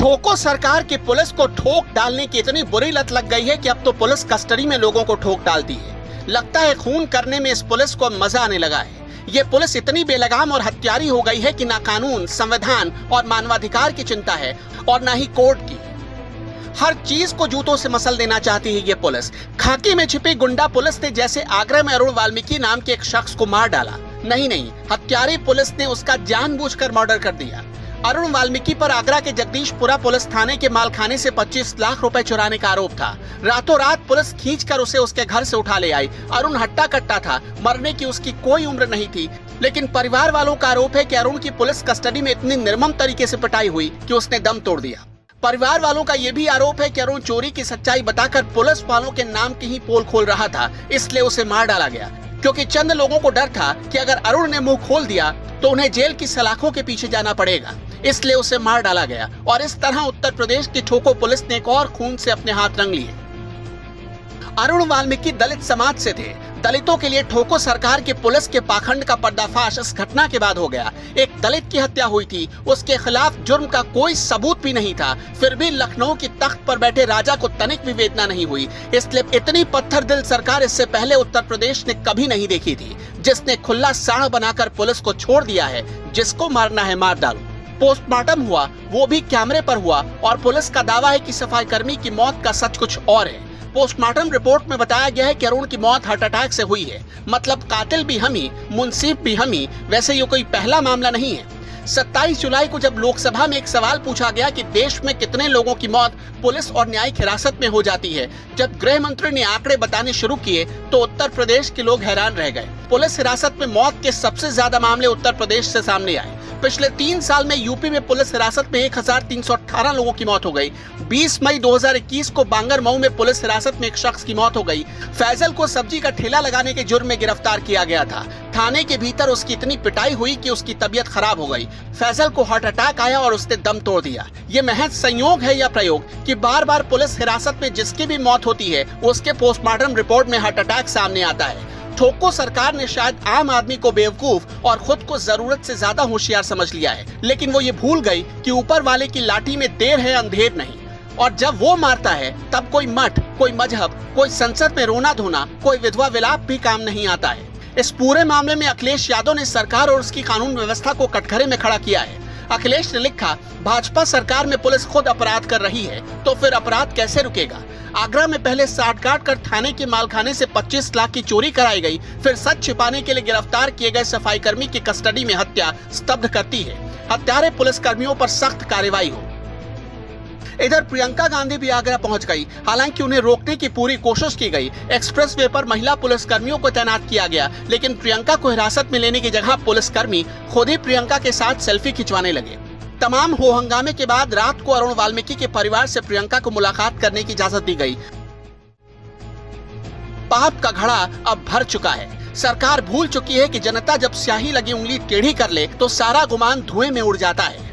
ठोको सरकार की पुलिस को ठोक डालने की इतनी बुरी लत लग गई है कि अब तो पुलिस कस्टडी में लोगों को ठोक डालती है। लगता है खून करने में इस पुलिस को मजा आने लगा है। ये पुलिस इतनी बेलगाम और हत्यारी हो गई है कि ना कानून, संविधान और मानवाधिकार की चिंता है और ना ही कोर्ट की। हर चीज को जूतों से मसल देना चाहती है ये पुलिस। खाकी में छिपी गुंडा पुलिस ने जैसे आगरा में अरुण वाल्मीकि नाम के एक शख्स को मार डाला। नहीं, हत्यारी पुलिस ने उसका जानबूझकर मर्डर कर दिया। अरुण वाल्मीकि पर आगरा के जगदीशपुरा पुलिस थाने के मालखाने से 25 लाख रुपए चुराने का आरोप था। रातों रात पुलिस खींचकर उसे उसके घर से उठा ले आई। अरुण हट्टा कट्टा था, मरने की उसकी कोई उम्र नहीं थी, लेकिन परिवार वालों का आरोप है कि अरुण की पुलिस कस्टडी में इतनी निर्मम तरीके से पिटाई हुई कि उसने दम तोड़ दिया। परिवार वालों का यह भी आरोप है कि अरुण चोरी की सच्चाई बताकर पुलिस वालों के नाम की ही पोल खोल रहा था, इसलिए उसे मार डाला गया। क्योंकि चंद लोगों को डर था कि अगर अरुण ने मुंह खोल दिया तो उन्हें जेल की सलाखों के पीछे जाना पड़ेगा, इसलिए उसे मार डाला गया। और इस तरह उत्तर प्रदेश की ठोको पुलिस ने एक और खून से अपने हाथ रंग लिए। अरुण वाल्मीकि दलित समाज से थे। दलितों के लिए ठोको सरकार की पुलिस के पाखंड का पर्दाफाश इस घटना के बाद हो गया। एक दलित की हत्या हुई थी, उसके खिलाफ जुर्म का कोई सबूत भी नहीं था, फिर भी लखनऊ की तख्त पर बैठे राजा को तनिक भी वेदना नहीं हुई। इसलिए इतनी पत्थर दिल सरकार इससे पहले उत्तर प्रदेश ने कभी नहीं देखी थी, जिसने खुला साड़ बनाकर पुलिस को छोड़ दिया है। जिसको मारना है मार डालो। पोस्टमार्टम हुआ, वो भी कैमरे पर हुआ, और पुलिस का दावा है कि सफाई कर्मी की मौत का सच कुछ और है। पोस्टमार्टम रिपोर्ट में बताया गया है कि अरुण की मौत हार्ट अटैक से हुई है। मतलब कातिल भी हम ही, मुंसिफ भी हम ही। वैसे ये कोई पहला मामला नहीं है। 27 जुलाई को जब लोकसभा में एक सवाल पूछा गया कि देश में कितने लोगों की मौत पुलिस और न्यायिक हिरासत में हो जाती है, जब गृह मंत्री ने आंकड़े बताने शुरू किए तो उत्तर प्रदेश के लोग हैरान रह गए। पुलिस हिरासत में मौत के सबसे ज्यादा मामले उत्तर प्रदेश से सामने आए। पिछले 3 साल में यूपी में पुलिस हिरासत में 1318 लोगों की मौत हो गई। 20 मई 2021 को बांगरमऊ में पुलिस हिरासत में एक शख्स की मौत हो गई। फैजल को सब्जी का ठेला लगाने के जुर्म में गिरफ्तार किया गया था। थाने के भीतर उसकी इतनी पिटाई हुई कि उसकी तबीयत खराब हो गई। फैजल को हार्ट अटैक आया और उसने दम तोड़ दिया। ये महज संयोग है या प्रयोग कि बार बार पुलिस हिरासत में जिसकी भी मौत होती है उसके पोस्टमार्टम रिपोर्ट में हार्ट अटैक सामने आता है। ठोको सरकार ने शायद आम आदमी को बेवकूफ और खुद को जरूरत से ज्यादा होशियार समझ लिया है, लेकिन वो ये भूल गई कि ऊपर वाले की लाठी में देर है अंधेर नहीं। और जब वो मारता है तब कोई मठ, कोई मजहब, कोई संसद में रोना धोना, कोई विधवा विलाप भी काम नहीं आता है। इस पूरे मामले में अखिलेश यादव ने सरकार और उसकी कानून व्यवस्था को कटघरे में खड़ा किया है। अखिलेश ने लिखा, भाजपा सरकार में पुलिस खुद अपराध कर रही है तो फिर अपराध कैसे रुकेगा। आगरा में पहले साठ काट कर थाने के मालखाने से 25 लाख की चोरी कराई गई, फिर सच छिपाने के लिए गिरफ्तार किए गए सफाई कर्मी की कस्टडी में हत्या स्तब्ध करती है। हत्यारे पुलिस कर्मियों पर सख्त कार्रवाई हो। इधर प्रियंका गांधी भी आगरा पहुंच गई। हालांकि उन्हें रोकने की पूरी कोशिश की गई। एक्सप्रेसवे पर महिला पुलिस कर्मियों को तैनात किया गया, लेकिन प्रियंका को हिरासत में लेने की जगह पुलिस कर्मी खुद ही प्रियंका के साथ सेल्फी खिंचवाने लगे। तमाम हो हंगामे के बाद रात को अरुण वाल्मीकि के परिवार से प्रियंका को मुलाकात करने की इजाजत दी गई। पाप का घड़ा अब भर चुका है। सरकार भूल चुकी है कि जनता जब स्याही लगी उंगली टेढ़ी कर ले तो सारा गुमान धुएं में उड़ जाता है।